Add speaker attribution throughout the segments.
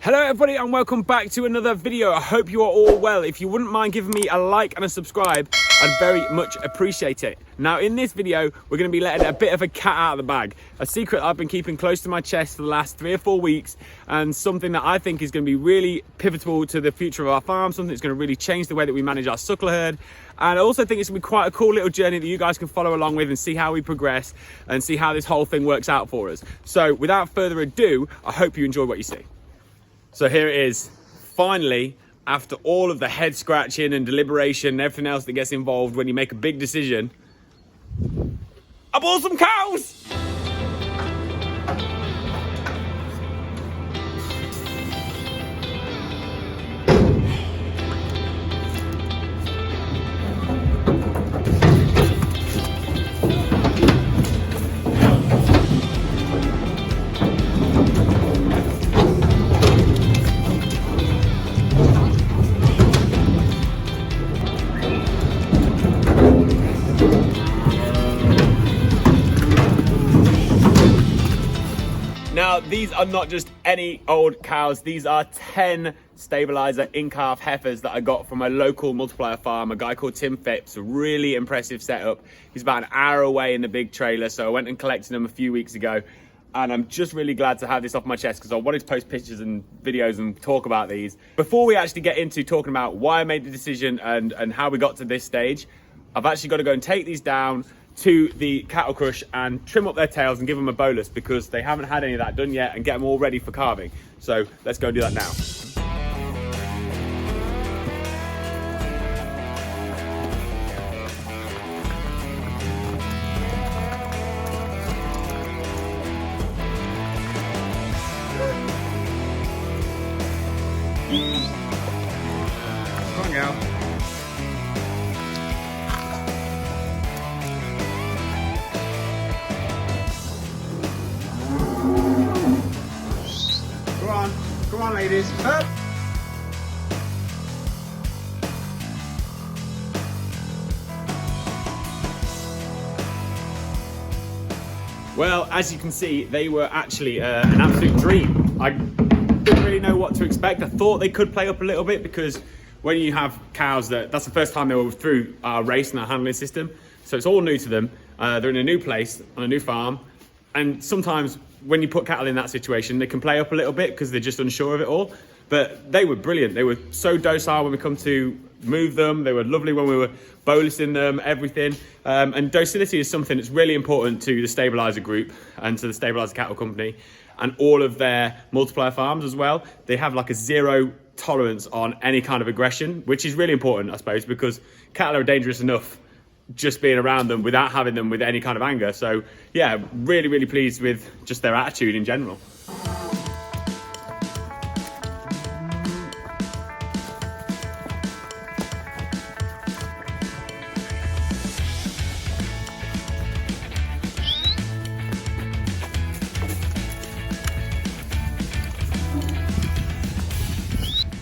Speaker 1: Hello everybody and welcome back to another video. I hope you are all well. If you wouldn't mind giving me a like and a subscribe, I'd very much appreciate it. Now in this video, we're going to be letting a bit of a cat out of the bag. A secret I've been keeping close to my chest for the last 3 or 4 weeks, and something that I think is going to be really pivotal to the future of our farm, something that's going to really change the way that we manage our suckler herd. And I also think it's going to be quite a cool little journey that you guys can follow along with and see how we progress and see how this whole thing works out for us. So without further ado, I hope you enjoy what you see. So here it is, finally, after all of the head scratching and deliberation and everything else that gets involved when you make a big decision, I bought some cows! Now, these are not just any old cows. These are 10 Stabiliser in-calf heifers that I got from a local multiplier farm, a guy called Tim Phipps. A really impressive setup. He's about an hour away in the big trailer, so I went and collected them a few weeks ago. And I'm just really glad to have this off my chest because I wanted to post pictures and videos and talk about these. Before we actually get into talking about why I made the decision and how we got to this stage, I've actually got to go and take these down to the cattle crush and trim up their tails and give them a bolus because they haven't had any of that done yet, and get them all ready for calving. So let's go and do that now. Come on, gal. Come on, ladies. Up. Well, as you can see, they were actually an absolute dream. I didn't really know what to expect. I thought they could play up a little bit because when you have cows, that's the first time they were through our race and our handling system. So it's all new to them. They're in a new place, on a new farm. And sometimes when you put cattle in that situation, they can play up a little bit because they're just unsure of it all. But they were brilliant. They were so docile when we come to move them. They were lovely when we were bolusing them, everything. And docility is something that's really important to the Stabiliser group and to the Stabiliser Cattle Company and all of their multiplier farms as well. They have like a zero tolerance on any kind of aggression, which is really important, I suppose, because cattle are dangerous enough just being around them without having them with any kind of anger. So yeah, really, really pleased with just their attitude in general.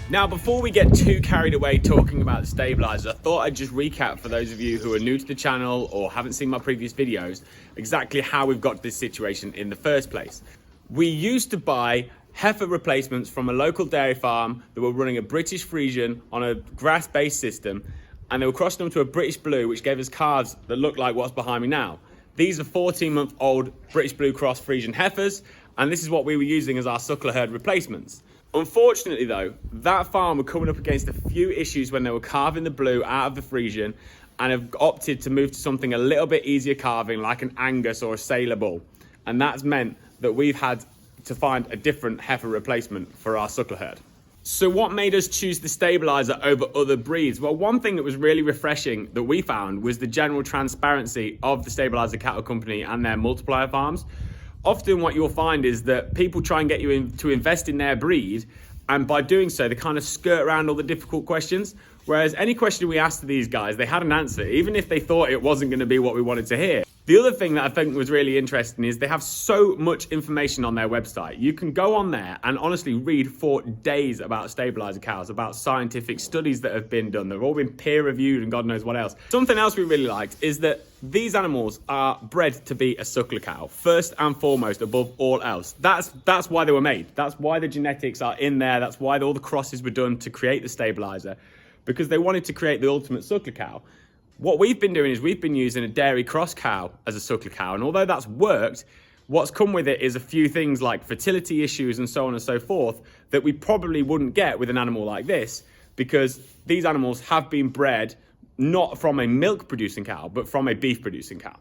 Speaker 1: Now, before we get too carried away talking about the Stabiliser, I thought I'd just recap for those of you who are new to the channel or haven't seen my previous videos, exactly how we've got to this situation in the first place. We used to buy heifer replacements from a local dairy farm that were running a British Friesian on a grass-based system, and they were crossing them to a British Blue, which gave us calves that look like what's behind me now. These are 14-month-old British Blue Cross Friesian heifers, and this is what we were using as our suckler herd replacements. Unfortunately though, that farm were coming up against a few issues when they were calving the Blue out of the Friesian, and have opted to move to something a little bit easier calving, like an Angus or a Sailor Bull. And that's meant that we've had to find a different heifer replacement for our suckler herd. So what made us choose the Stabiliser over other breeds? Well, one thing that was really refreshing that we found was the general transparency of the Stabiliser Cattle Company and their multiplier farms. Often what you'll find is that people try and get you to invest in their breed, and by doing so, they kind of skirt around all the difficult questions. Whereas any question we asked these guys, they had an answer, even if they thought it wasn't going to be what we wanted to hear. The other thing that I think was really interesting is they have so much information on their website. You can go on there and honestly read for days about stabilizer cows, about scientific studies that have been done. They've all been peer reviewed and God knows what else. Something else we really liked is that these animals are bred to be a suckler cow, first and foremost, above all else. That's why they were made. That's why the genetics are in there. That's why all the crosses were done to create the stabilizer, because they wanted to create the ultimate suckler cow. What we've been doing is we've been using a dairy cross cow as a suckler cow, and although that's worked, what's come with it is a few things like fertility issues and so on and so forth that we probably wouldn't get with an animal like this, because these animals have been bred not from a milk producing cow, but from a beef producing cow.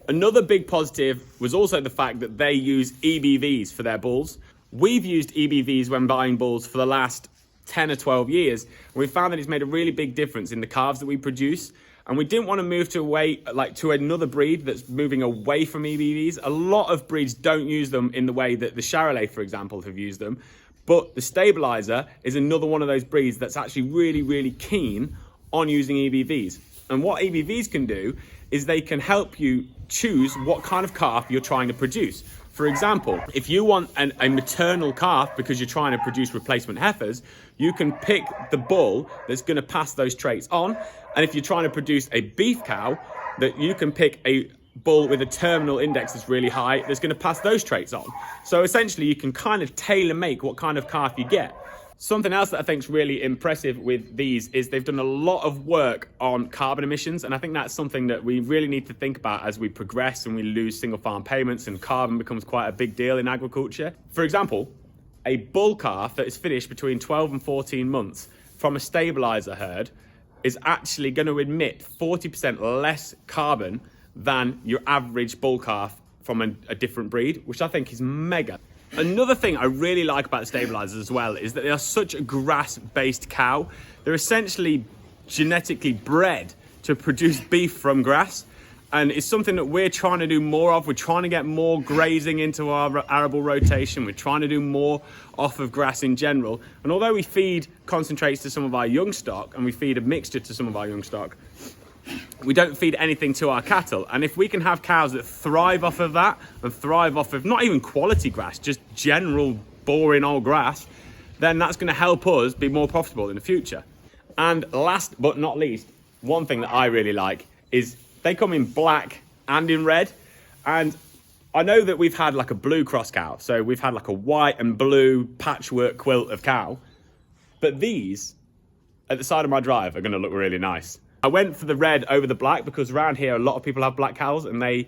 Speaker 1: Another big positive was also the fact that they use EBVs for their bulls. We've used EBVs when buying bulls for the last 10 or 12 years, and we found that it's made a really big difference in the calves that we produce. And we didn't want to move to another breed that's moving away from EBVs. A lot of breeds don't use them in the way that the Charolais, for example, have used them. But the Stabilizer is another one of those breeds that's actually really, really keen on using EBVs. And what EBVs can do is they can help you choose what kind of calf you're trying to produce. For example, if you want a maternal calf because you're trying to produce replacement heifers, you can pick the bull that's going to pass those traits on. And if you're trying to produce a beef cow, that you can pick a bull with a terminal index that's really high that's going to pass those traits on. So essentially you can kind of tailor make what kind of calf you get. Something else that I think is really impressive with these is they've done a lot of work on carbon emissions, and I think that's something that we really need to think about as we progress and we lose single farm payments and carbon becomes quite a big deal in agriculture. For example, a bull calf that is finished between 12 and 14 months from a stabilizer herd is actually going to emit 40% less carbon than your average bull calf from a different breed, which I think is mega. Another thing I really like about the Stabilizers as well is that they are such a grass-based cow. They're essentially genetically bred to produce beef from grass, and it's something that we're trying to do more of. We're trying to get more grazing into our arable rotation. We're trying to do more off of grass in general. And although we feed concentrates to some of our young stock and we feed a mixture to some of our young stock, we don't feed anything to our cattle. And if we can have cows that thrive off of that and thrive off of not even quality grass, just general boring old grass, then that's going to help us be more profitable in the future. And last but not least, one thing that I really like is they come in black and in red. And I know that we've had like a blue cross cow, so we've had like a white and blue patchwork quilt of cow, but these at the side of my drive are going to look really nice. I went for the red over the black because around here a lot of people have black cows, and they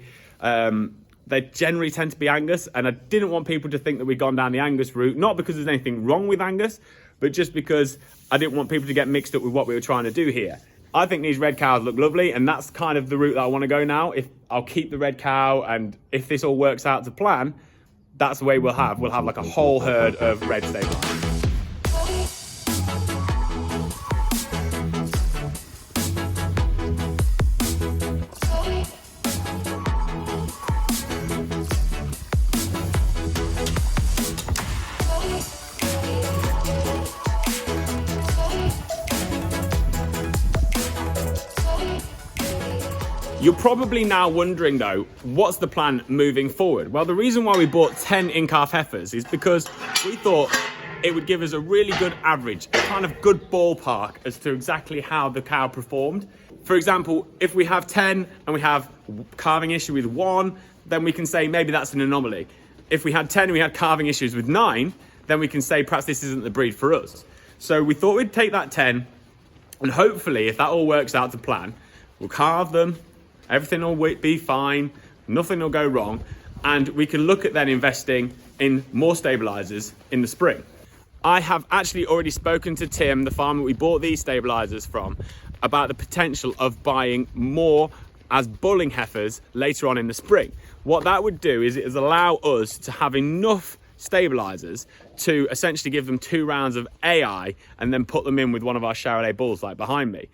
Speaker 1: generally tend to be Angus, and I didn't want people to think that we'd gone down the Angus route, not because there's anything wrong with Angus, but just because I didn't want people to get mixed up with what we were trying to do here. I think these red cows look lovely, and that's kind of the route that I want to go now. If I'll keep the red cow, and if this all works out to plan, that's the way we'll have like a whole herd of red stabilizers. You're probably now wondering though, what's the plan moving forward? Well, the reason why we bought 10 in-calf heifers is because we thought it would give us a really good average, a kind of good ballpark as to exactly how the cow performed. For example, if we have 10 and we have calving issue with 1, then we can say maybe that's an anomaly. If we had 10 and we had calving issues with 9, then we can say perhaps this isn't the breed for us. So we thought we'd take that 10, and hopefully if that all works out to plan, we'll calve them, everything will be fine, nothing will go wrong, and we can look at then investing in more stabilizers in the spring. I have actually already spoken to Tim, the farmer we bought these stabilizers from, about the potential of buying more as bulling heifers later on in the spring. What that would do is it would allow us to have enough stabilizers to essentially give them 2 rounds of AI and then put them in with one of our Charolais bulls like behind me.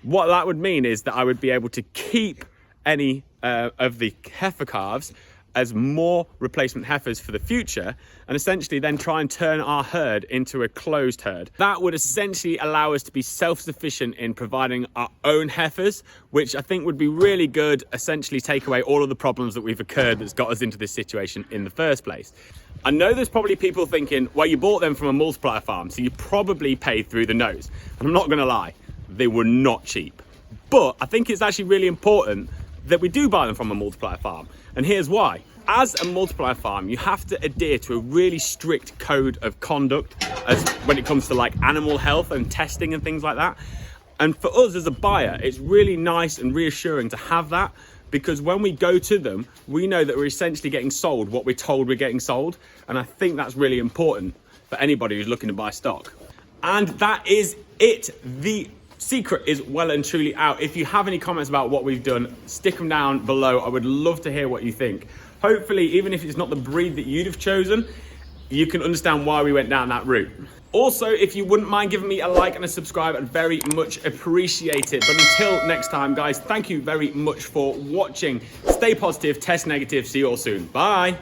Speaker 1: What that would mean is that I would be able to keep any of the heifer calves as more replacement heifers for the future, and essentially then try and turn our herd into a closed herd. That would essentially allow us to be self-sufficient in providing our own heifers, which I think would be really good, essentially take away all of the problems that we've occurred that's got us into this situation in the first place. I know there's probably people thinking, well, you bought them from a multiplier farm, so you probably paid through the nose. And I'm not gonna lie, they were not cheap. But I think it's actually really important that we do buy them from a multiplier farm. And here's why. As a multiplier farm, you have to adhere to a really strict code of conduct as when it comes to like animal health and testing and things like that. And for us as a buyer, it's really nice and reassuring to have that, because when we go to them, we know that we're essentially getting sold what we're told we're getting sold. And I think that's really important for anybody who's looking to buy stock. And that is it. The secret is well and truly out. If you have any comments about what we've done, stick them down below. I would love to hear what you think. Hopefully, even if it's not the breed that you'd have chosen, you can understand why we went down that route. Also, if you wouldn't mind giving me a like and a subscribe, I'd very much appreciate it. But until next time, guys, thank you very much for watching. Stay positive, test negative. See you all soon. Bye.